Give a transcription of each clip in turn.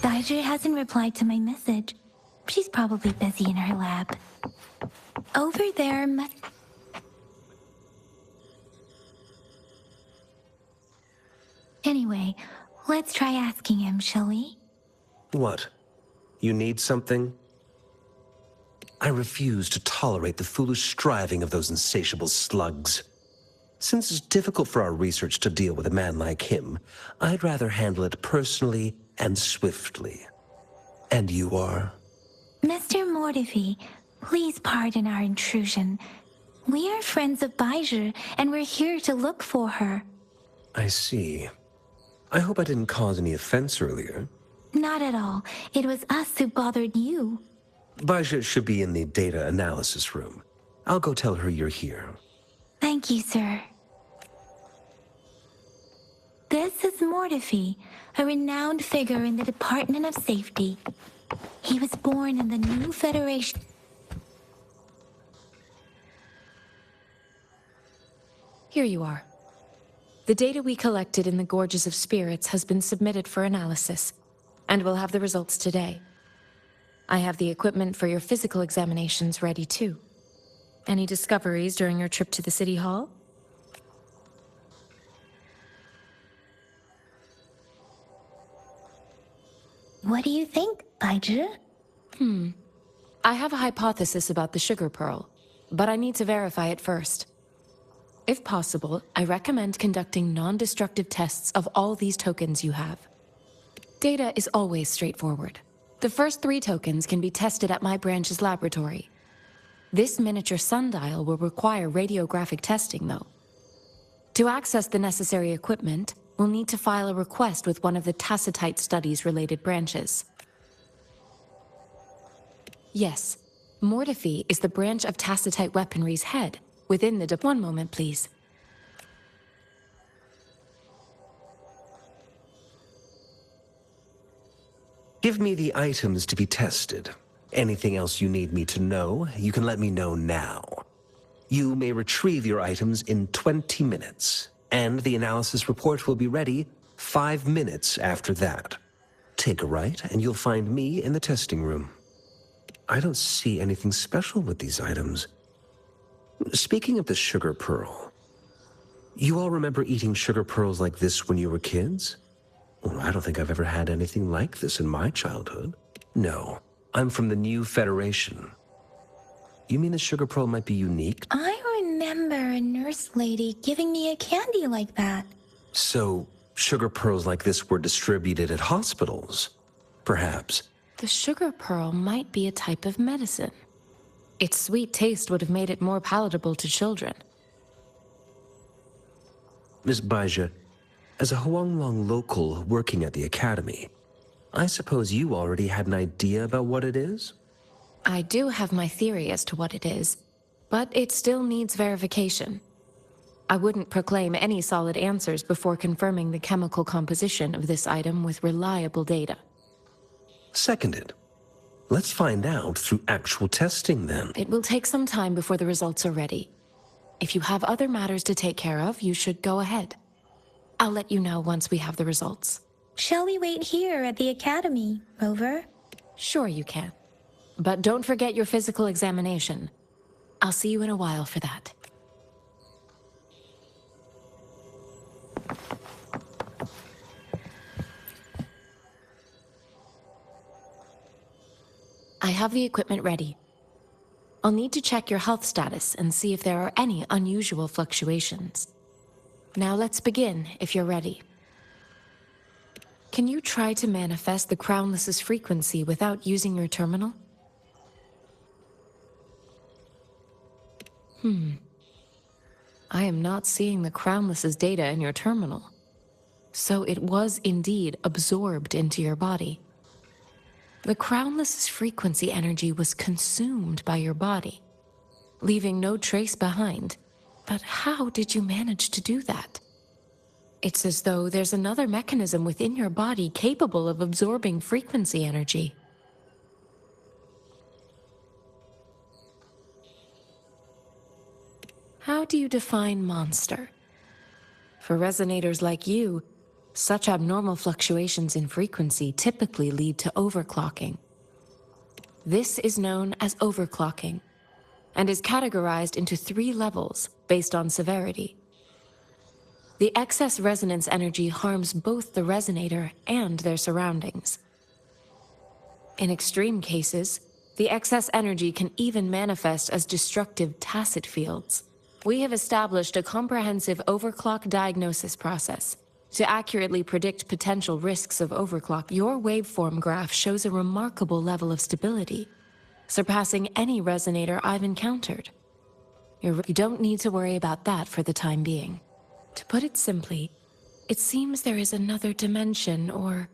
Baizhi hasn't replied to my message. She's probably busy in her lab. Over there must... Anyway, let's try asking him, shall we? What? You need something? I refuse to tolerate the foolish striving of those insatiable slugs. Since it's difficult for our research to deal with a man like him, I'd rather handle it personally and swiftly. And you are? Mr. Mordefi, please pardon our intrusion. We are friends of Baizhi, and we're here to look for her. I see. I hope I didn't cause any offense earlier. Not at all. It was us who bothered you. Baizhi should be in the data analysis room. I'll go tell her you're here. Thank you, sir. This is Mordefi, a renowned figure in the Department of Safety. He was born in the new Federation. Here you are. The data we collected in the Gorges of Spirits has been submitted for analysis, and we'll have the results today. I have the equipment for your physical examinations ready too. Any discoveries during your trip to the City Hall? What do you think, Baizhi? I have a hypothesis about the sugar pearl, but I need to verify it first. If possible, I recommend conducting non-destructive tests of all these tokens you have. Data is always straightforward. The first 3 tokens can be tested at my branch's laboratory. This miniature sundial will require radiographic testing, though. To access the necessary equipment, we'll need to file a request with one of the Tacitite Studies-related branches. Yes, Mordefi is the branch of Tacitite Weaponry's head, within the One moment, please. Give me the items to be tested. Anything else you need me to know, you can let me know now. You may retrieve your items in 20 minutes, and the analysis report will be ready 5 minutes after that. Take a right, and you'll find me in the testing room. I don't see anything special with these items. Speaking of the sugar pearl, you all remember eating sugar pearls like this when you were kids? Well, I don't think I've ever had anything like this in my childhood. No, I'm from the new Federation. You mean the sugar pearl might be unique? I remember a nurse lady giving me a candy like that. So, sugar pearls like this were distributed at hospitals? Perhaps. The sugar pearl might be a type of medicine. Its sweet taste would have made it more palatable to children. Miss Baizhi, as a Huanglong local working at the Academy, I suppose you already had an idea about what it is? I do have my theory as to what it is, but it still needs verification. I wouldn't proclaim any solid answers before confirming the chemical composition of this item with reliable data. Seconded. Let's find out through actual testing, then. It will take some time before the results are ready. If you have other matters to take care of, you should go ahead. I'll let you know once we have the results. Shall we wait here at the Academy, Rover? Sure you can. But don't forget your physical examination. I'll see you in a while for that. I have the equipment ready. I'll need to check your health status and see if there are any unusual fluctuations. Now let's begin, if you're ready. Can you try to manifest the Crownless's frequency without using your terminal? I am not seeing the Crownless's data in your terminal. So it was indeed absorbed into your body. The Crownless's frequency energy was consumed by your body, leaving no trace behind. But how did you manage to do that? It's as though there's another mechanism within your body capable of absorbing frequency energy. How do you define monster? For resonators like you, Such abnormal fluctuations in frequency typically lead to overclocking. This is known as overclocking, and is categorized into 3 levels based on severity. The excess resonance energy harms both the resonator and their surroundings. In extreme cases, the excess energy can even manifest as destructive tacit fields. We have established a comprehensive overclock diagnosis process to accurately predict potential risks of overclock. Your waveform graph shows a remarkable level of stability, surpassing any resonator I've encountered. You don't need to worry about that for the time being. To put it simply, it seems there is another dimension or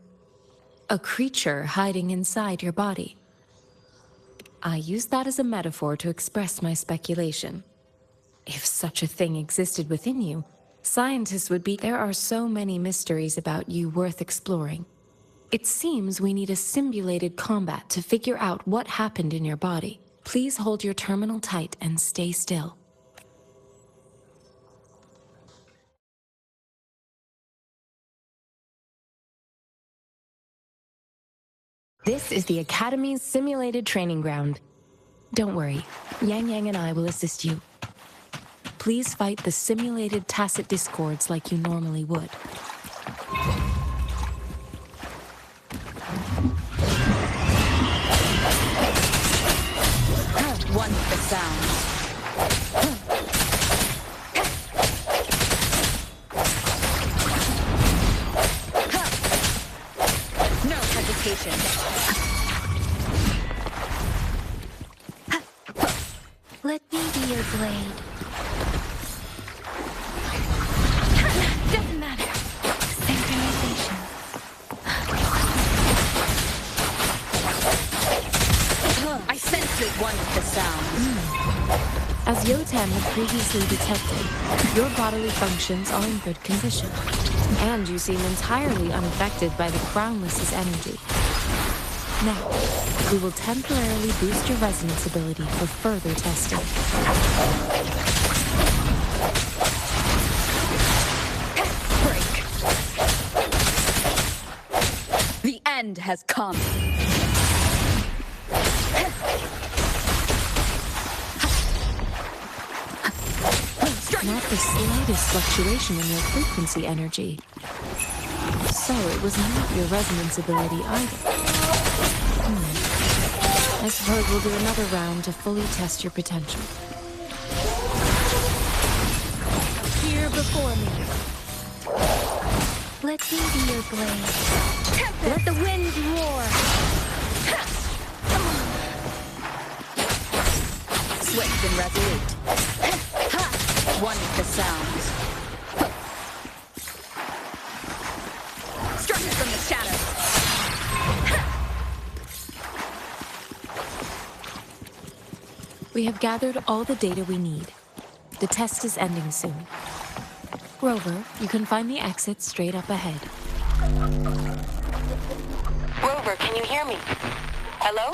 a creature hiding inside your body. I use that as a metaphor to express my speculation. If such a thing existed within you, scientists would be— There are so many mysteries about you worth exploring. It seems we need a simulated combat to figure out what happened in your body. Please hold your terminal tight and stay still. This is the Academy's simulated training ground. Don't worry, Yangyang and I will assist you. Please fight the simulated tacit discords like you normally would. One with the sound. No hesitation. Let me be your blade. Doesn't matter. Synchronization. I sense it. One with the sound. As Yotan had previously detected, your bodily functions are in good condition, and you seem entirely unaffected by the Crownless's energy. Now, we will temporarily boost your resonance ability for further testing. Break. The end has come. Not the slightest fluctuation in your frequency energy. So it was not your resonance ability either. I suppose we'll do another round to fully test your potential. Here before me. Let me be your blade. Let the wind roar. Swift and resolute. One with the sound. Strike from the shadows. We have gathered all the data we need. The test is ending soon. Rover, you can find the exit straight up ahead. Rover, can you hear me? Hello?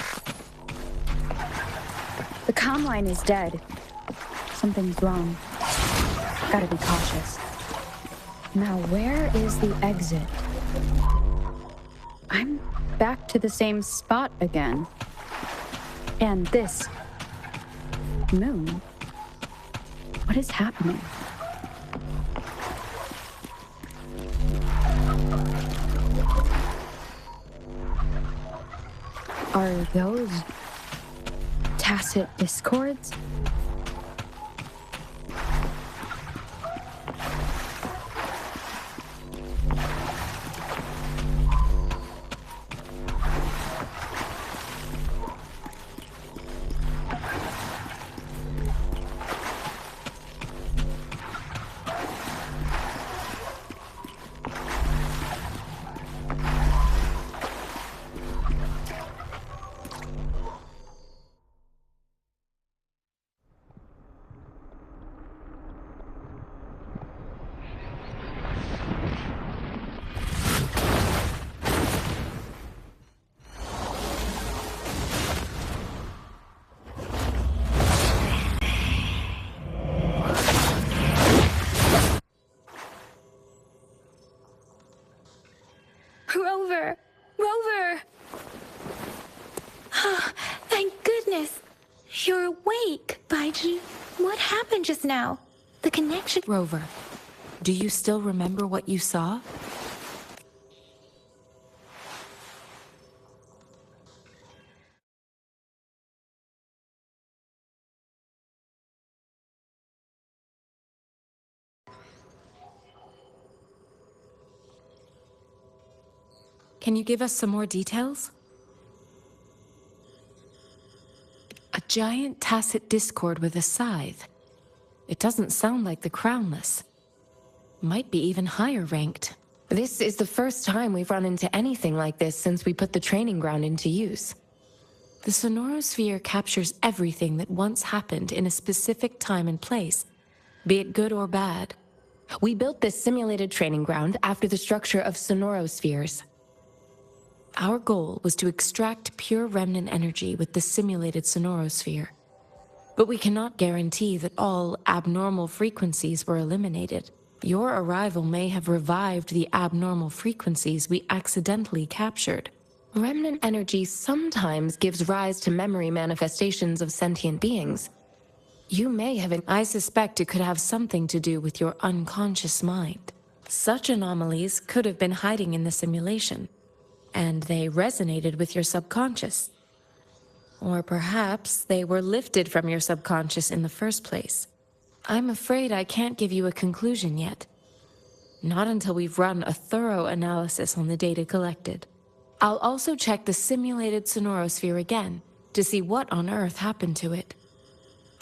The comm line is dead. Something's wrong. Gotta be cautious. Now, where is the exit? I'm back to the same spot again. And this moon. What is happening? Are those tacit discords? Baiji, what happened just now? The connection... Rover, do you still remember what you saw? Can you give us some more details? A giant tacit discord with a scythe. It doesn't sound like the Crownless. Might be even higher ranked. This is the first time we've run into anything like this since we put the training ground into use. The Sonorosphere captures everything that once happened in a specific time and place, be it good or bad. We built this simulated training ground after the structure of Sonorospheres. Our goal was to extract pure remnant energy with the simulated Sonorosphere. But we cannot guarantee that all abnormal frequencies were eliminated. Your arrival may have revived the abnormal frequencies we accidentally captured. Remnant energy sometimes gives rise to memory manifestations of sentient beings. You may have I suspect it could have something to do with your unconscious mind. Such anomalies could have been hiding in the simulation, and they resonated with your subconscious. Or perhaps they were lifted from your subconscious in the first place. I'm afraid I can't give you a conclusion yet. Not until we've run a thorough analysis on the data collected. I'll also check the simulated Sonorosphere again to see what on earth happened to it.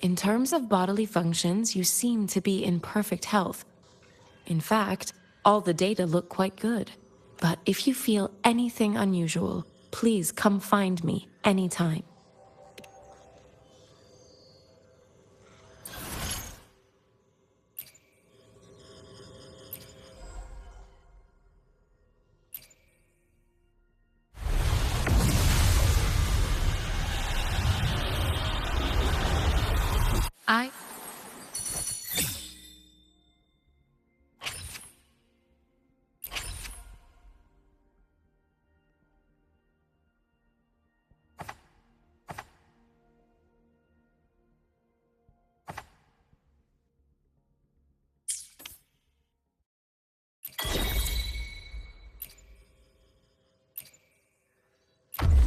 In terms of bodily functions, you seem to be in perfect health. In fact, all the data look quite good. But if you feel anything unusual, please come find me anytime.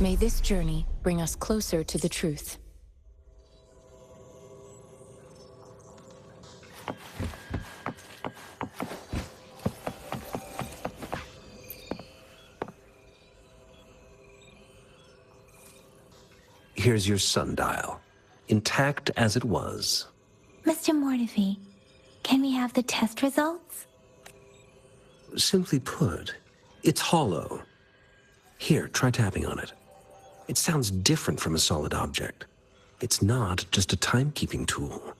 May this journey bring us closer to the truth. Here's your sundial, intact as it was. Mr. Mortefi, can we have the test results? Simply put, it's hollow. Here, try tapping on it. It sounds different from a solid object. It's not just a timekeeping tool.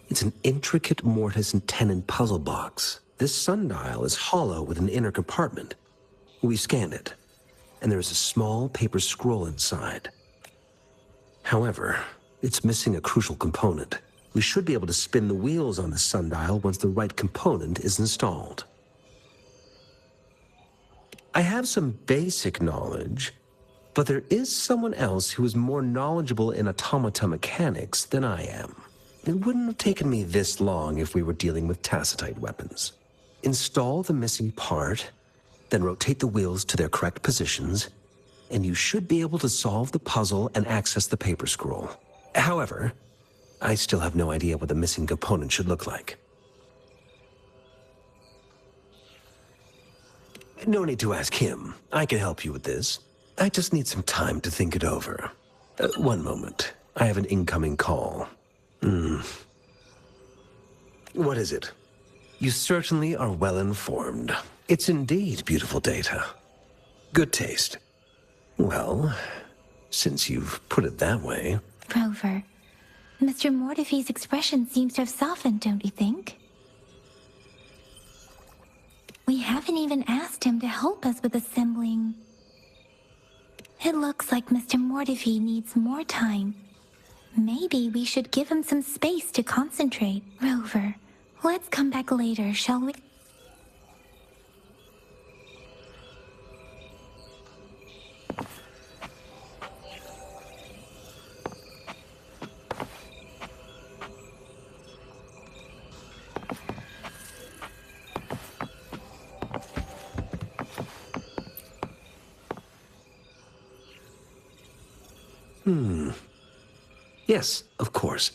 It's an intricate mortise and tenon puzzle box. This sundial is hollow with an inner compartment. We scanned it, and there is a small paper scroll inside. However, it's missing a crucial component. We should be able to spin the wheels on the sundial once the right component is installed. I have some basic knowledge, but there is someone else who is more knowledgeable in automata mechanics than I am. It wouldn't have taken me this long if we were dealing with tacitite weapons. Install the missing part, then rotate the wheels to their correct positions, and you should be able to solve the puzzle and access the paper scroll. However, I still have no idea what the missing component should look like. No need to ask him. I can help you with this. I just need some time to think it over. One moment. I have an incoming call. What is it? You certainly are well informed. It's indeed beautiful data. Good taste. Well, since you've put it that way... Rover, Mr. Mortefi's expression seems to have softened, don't you think? We haven't even asked him to help us with assembling. It looks like Mr. Mortefi needs more time. Maybe we should give him some space to concentrate. Rover, let's come back later, shall we? Yes, of course.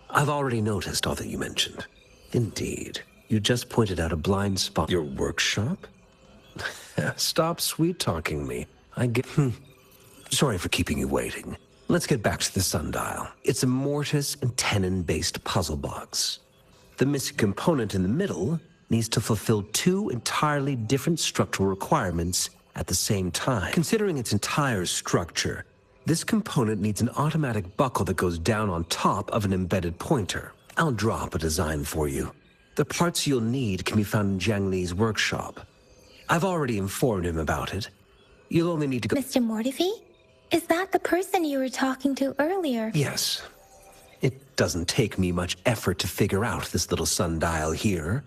I've already noticed all that you mentioned. Indeed. You just pointed out a blind spot. Your workshop? Stop sweet-talking me. I get... Sorry for keeping you waiting. Let's get back to the sundial. It's a mortise and tenon-based puzzle box. The missing component in the middle needs to fulfill two entirely different structural requirements at the same time. Considering its entire structure, this component needs an automatic buckle that goes down on top of an embedded pointer. I'll draw up a design for you. The parts you'll need can be found in Jiang Li's workshop. I've already informed him about it. You'll only need to go— Mr. Mortifi? Is that the person you were talking to earlier? Yes. It doesn't take me much effort to figure out this little sundial here.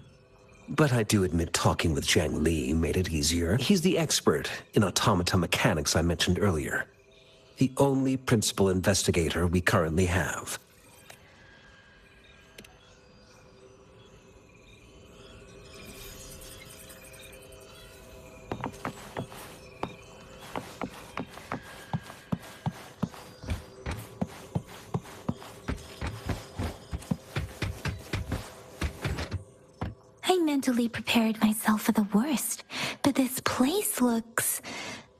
But I do admit talking with Jiang Li made it easier. He's the expert in automata mechanics I mentioned earlier. The only principal investigator we currently have. I mentally prepared myself for the worst, but this place looks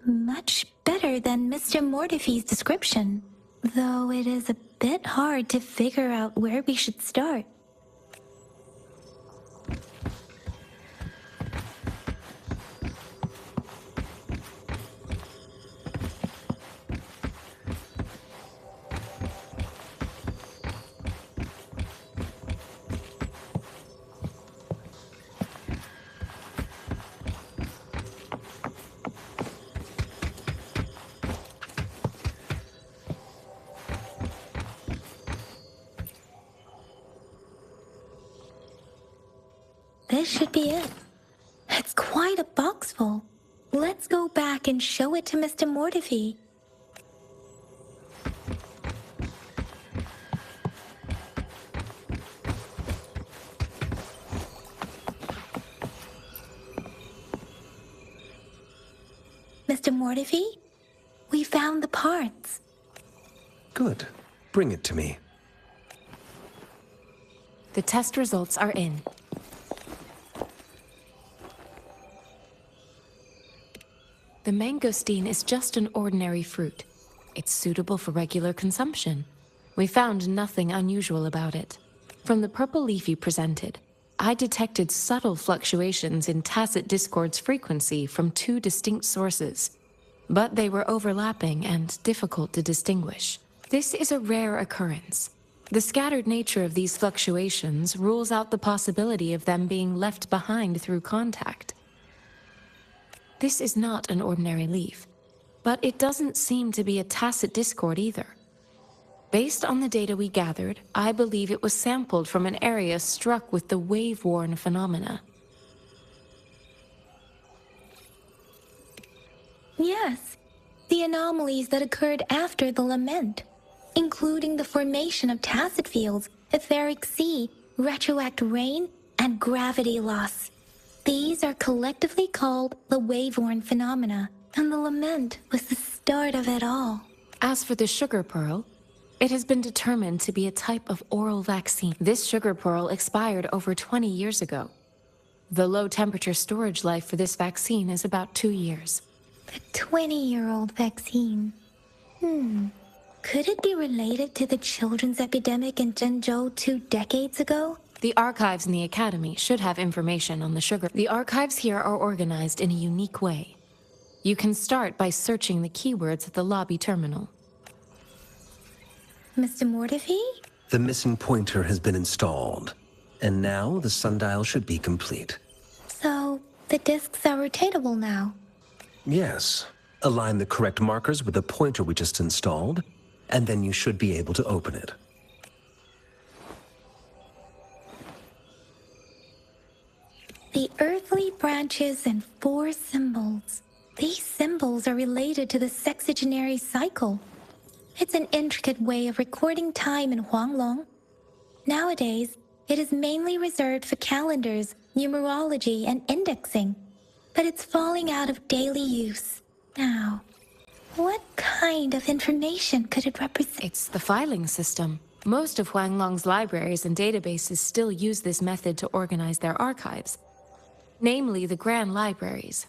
much better than Mr. Mortifi's description, though it is a bit hard to figure out where we should start. This should be it. It's quite a box full. Let's go back and show it to Mr. Mortifi. Mr. Mortifi, we found the parts. Good. Bring it to me. The test results are in. The mangosteen is just an ordinary fruit. It's suitable for regular consumption. We found nothing unusual about it. From the purple leaf you presented, I detected subtle fluctuations in tacit discord's frequency from two distinct sources, but they were overlapping and difficult to distinguish. This is a rare occurrence. The scattered nature of these fluctuations rules out the possibility of them being left behind through contact. This is not an ordinary leaf, but it doesn't seem to be a tacit discord either. Based on the data we gathered, I believe it was sampled from an area struck with the wave-worn phenomena. Yes, the anomalies that occurred after the lament, including the formation of tacit fields, etheric sea, retroact rain, and gravity loss. These are collectively called the wave-worn phenomena, and the lament was the start of it all. As for the sugar pearl, it has been determined to be a type of oral vaccine. This sugar pearl expired over 20 years ago. The low-temperature storage life for this vaccine is about 2 years. A 20-year-old vaccine. Could it be related to the children's epidemic in Zhengzhou 2 decades ago? The archives in the Academy should have information on the sugar. The archives here are organized in a unique way. You can start by searching the keywords at the lobby terminal. Mr. Mortifi? The missing pointer has been installed, and now the sundial should be complete. So, the discs are rotatable now. Yes. Align the correct markers with the pointer we just installed, and then you should be able to open it. The earthly branches and 4 symbols. These symbols are related to the sexagenary cycle. It's an intricate way of recording time in Huanglong. Nowadays, it is mainly reserved for calendars, numerology, and indexing. But it's falling out of daily use. Now, what kind of information could it represent? It's the filing system. Most of Huanglong's libraries and databases still use this method to organize their archives, namely the Grand Libraries.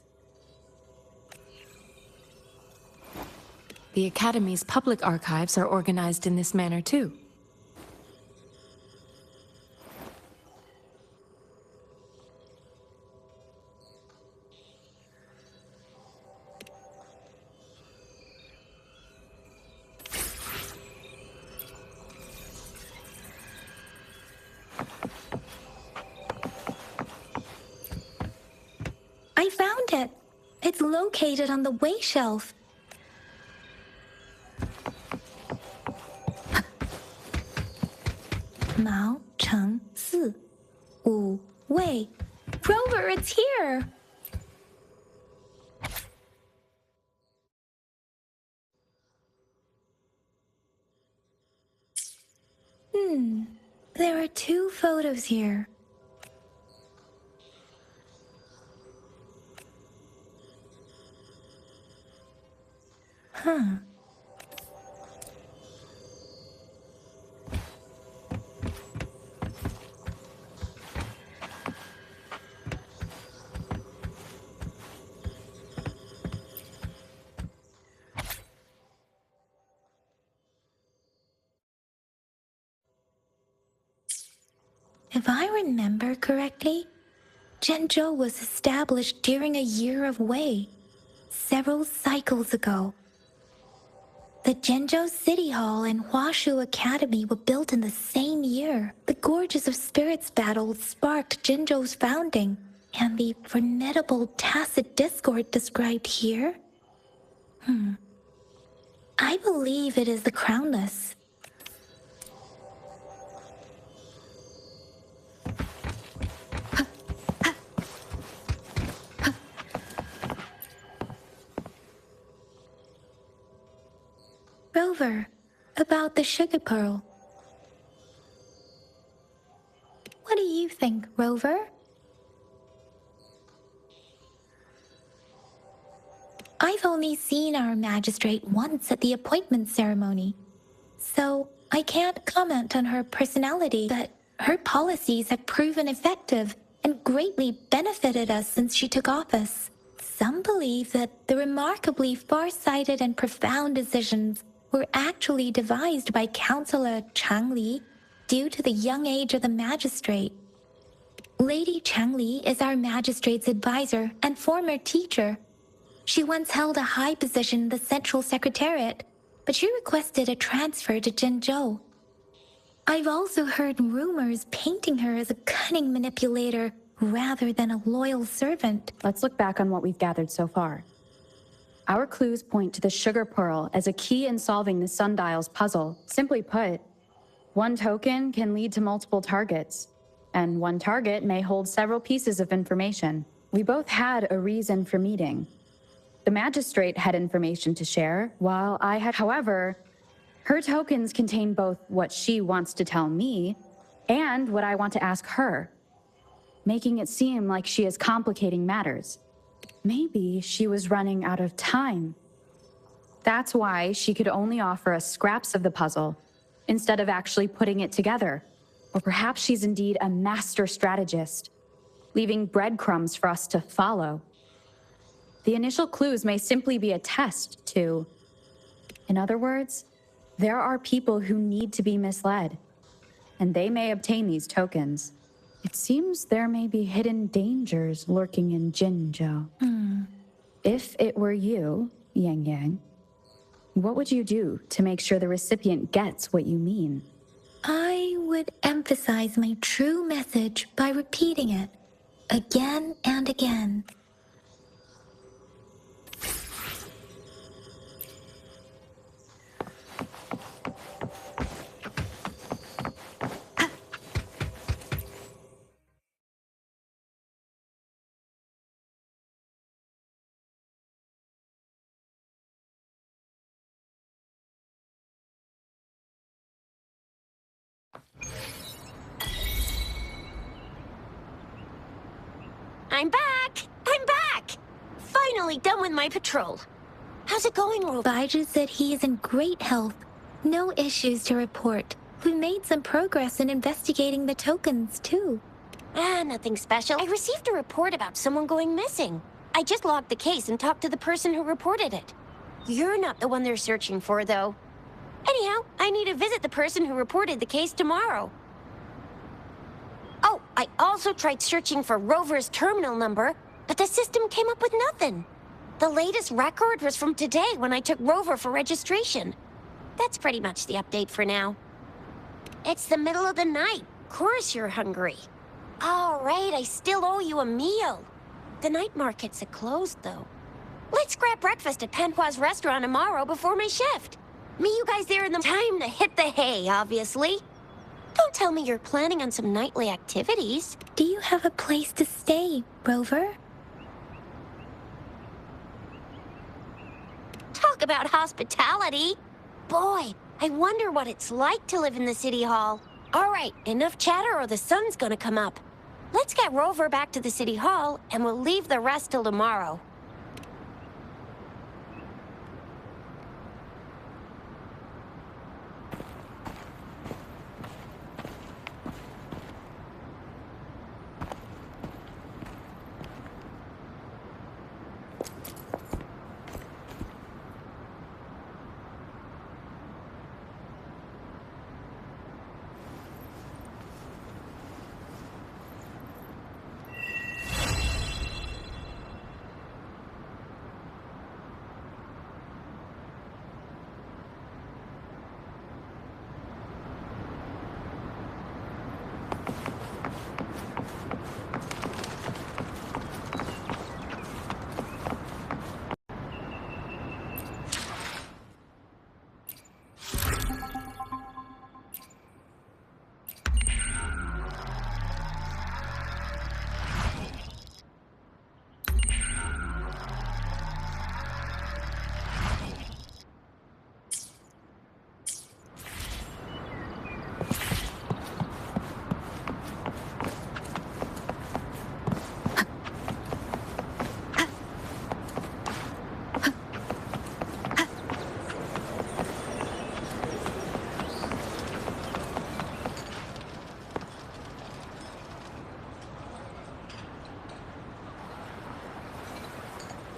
The Academy's public archives are organized in this manner too. I found it. It's located on the way shelf. Mao Cheng Si Wu Wei. Rover, it's here. There are 2 photos here. Huh. If I remember correctly, Zhenzhou was established during a year of Wei, several cycles ago. The Zhenzhou City Hall and Huashu Academy were built in the same year. The Gorges of Spirits battle sparked Zhenzhou's founding, and the formidable tacit discord described here? I believe it is the Crownless. Rover, about the sugar pearl. What do you think, Rover? I've only seen our magistrate once at the appointment ceremony, so I can't comment on her personality, but her policies have proven effective and greatly benefited us since she took office. Some believe that the remarkably far-sighted and profound decisions were actually devised by Councillor Changli due to the young age of the magistrate. Lady Changli is our magistrate's advisor and former teacher. She once held a high position in the Central Secretariat, but she requested a transfer to Zhenzhou. I've also heard rumors painting her as a cunning manipulator rather than a loyal servant. Let's look back on what we've gathered so far. Our clues point to the sugar pearl as a key in solving the sundial's puzzle. Simply put, one token can lead to multiple targets, and one target may hold several pieces of information. We both had a reason for meeting. The magistrate had information to share, while I had, however, her tokens contain both what she wants to tell me and what I want to ask her, making it seem like she is complicating matters. Maybe she was running out of time. That's why she could only offer us scraps of the puzzle, instead of actually putting it together. Or perhaps she's indeed a master strategist, leaving breadcrumbs for us to follow. The initial clues may simply be a test to... In other words, there are people who need to be misled, and they may obtain these tokens. It seems there may be hidden dangers lurking in Jinzhou. If it were you, Yangyang, what would you do to make sure the recipient gets what you mean? I would emphasize my true message by repeating it again and again. I'm back! I'm back! Finally done with my patrol. How's it going, Rover? Baiju said he is in great health. No issues to report. We made some progress in investigating the tokens, too. Nothing special. I received a report about someone going missing. I just logged the case and talked to the person who reported it. You're not the one they're searching for, though. Anyhow, I need to visit the person who reported the case tomorrow. Oh, I also tried searching for Rover's terminal number, but the system came up with nothing. The latest record was from today when I took Rover for registration. That's pretty much the update for now. It's the middle of the night. Of course you're hungry. All right, I still owe you a meal. The night markets are closed, though. Let's grab breakfast at Panhua's restaurant tomorrow before my shift. Meet you guys there in the time to hit the hay, obviously. Don't tell me you're planning on some nightly activities. Do you have a place to stay, Rover? Talk about hospitality. Boy, I wonder what it's like to live in the city hall. All right, enough chatter or the sun's gonna come up. Let's get Rover back to the city hall, and we'll leave the rest till tomorrow.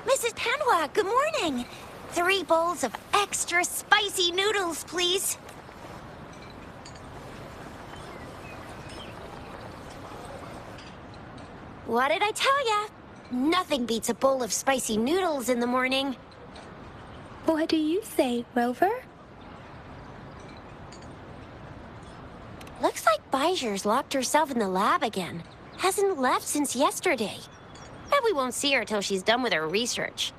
Mrs. Panhua, good morning. 3 bowls of extra spicy noodles, please. What did I tell ya? Nothing beats a bowl of spicy noodles in the morning. What do you say, Rover? Looks like Baiju's locked herself in the lab again. Hasn't left since yesterday. Bet we won't see her till she's done with her research.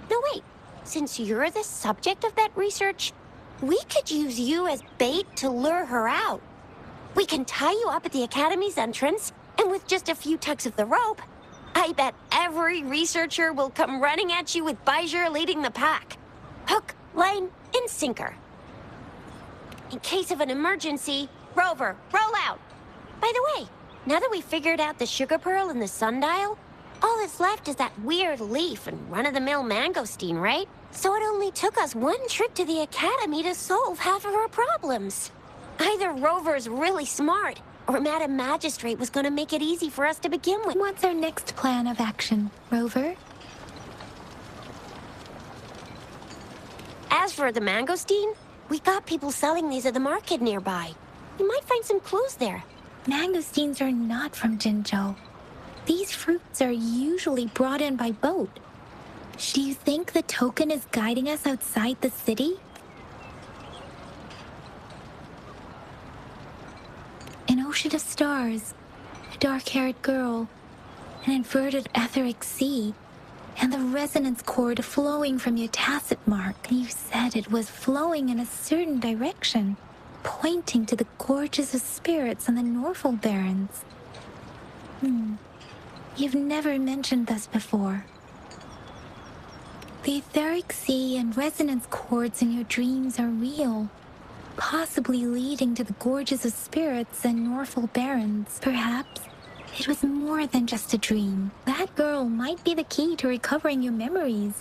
No, wait. Since you're the subject of that research, we could use you as bait to lure her out. We can tie you up at the Academy's entrance, and with just a few tugs of the rope, I bet every researcher will come running at you with Baiju leading the pack. Hook, line, and sinker. In case of an emergency, Rover, roll out. By the way, now that we figured out the sugar pearl and the sundial, all that's left is that weird leaf and run-of-the-mill mangosteen, right? So it only took us 1 trip to the Academy to solve half of our problems. Either Rover's really smart, or Madam Magistrate was gonna make it easy for us to begin with. What's our next plan of action, Rover? As for the mangosteen, we got people selling these at the market nearby. You might find some clues there. Mangosteens are not from Jinzhou. These fruits are usually brought in by boat. Do you think the token is guiding us outside the city? An ocean of stars, a dark-haired girl, an inverted etheric sea, and the resonance cord flowing from your tacit mark. You said it was flowing in a certain direction, pointing to the gorges of spirits on the Norfolk Barrens. You've never mentioned this before. The etheric sea and resonance cords in your dreams are real, possibly leading to the gorges of spirits and Norfolk Barrens. Perhaps it was more than just a dream. That girl might be the key to recovering your memories.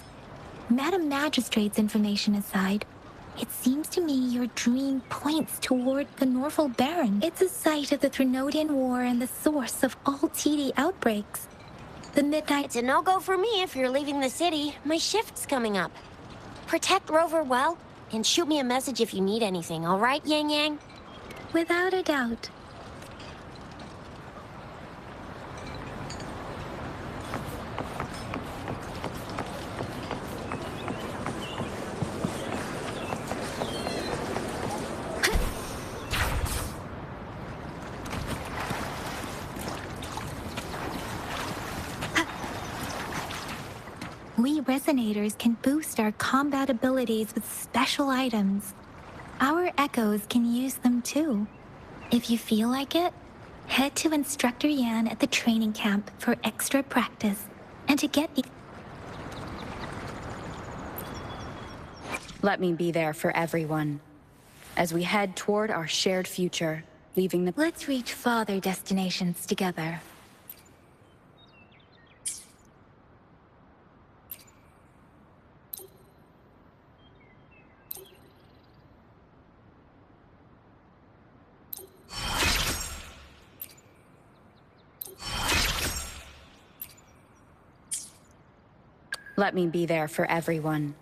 Madam Magistrate's information aside, it seems to me your dream points toward the Norval Baron. It's a site of the Threnodian War and the source of all TD outbreaks. The Midnight... It's a no-go for me if you're leaving the city. My shift's coming up. Protect Rover well, and shoot me a message if you need anything, all right, Yangyang? Without a doubt. We resonators can boost our combat abilities with special items. Our echoes can use them too. If you feel like it, head to Instructor Yan at the training camp for extra practice and to get the... Let me be there for everyone. As we head toward our shared future, leaving the... Let's reach farther destinations together. Let me be there for everyone.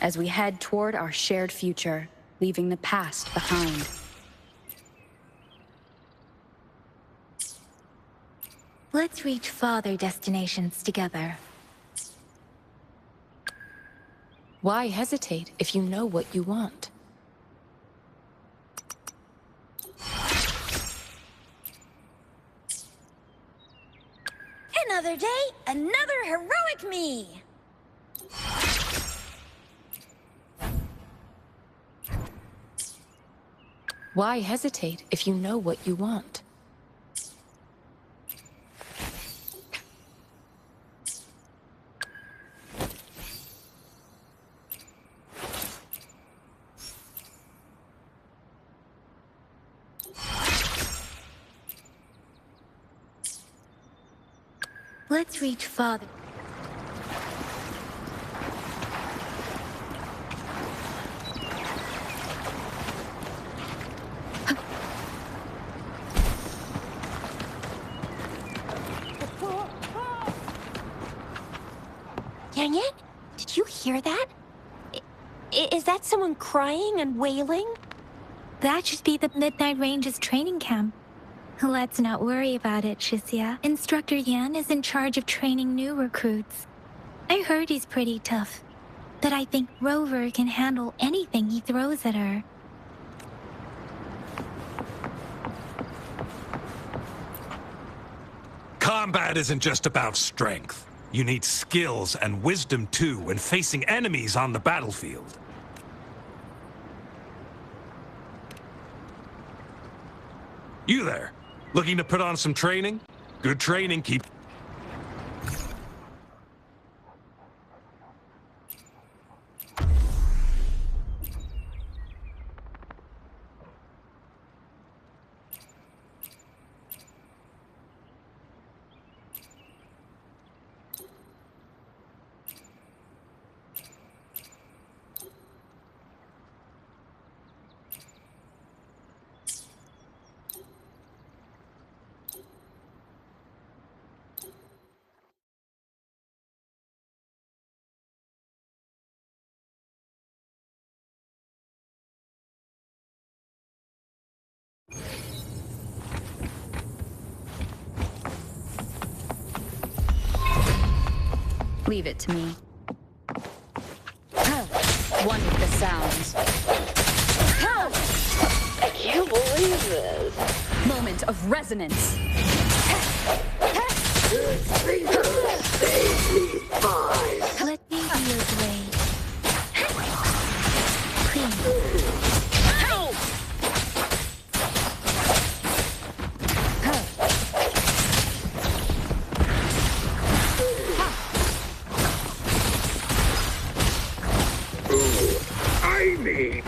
As we head toward our shared future, leaving the past behind. Let's reach farther destinations together. Why hesitate if you know what you want? Another day, another heroic me! Why hesitate if you know what you want? Let's reach farther. Yangyang, did you hear that? Is that someone crying and wailing? That should be the Midnight Range's training camp. Let's not worry about it, Shisia. Instructor Yan is in charge of training new recruits. I heard he's pretty tough, but I think Rover can handle anything he throws at her. Combat isn't just about strength. You need skills and wisdom too when facing enemies on the battlefield. You there, looking to put on some training? Good training keep... Leave it to me. One with the sounds. I can't believe this. Moment of resonance. Let me be your blade. Please. I mean...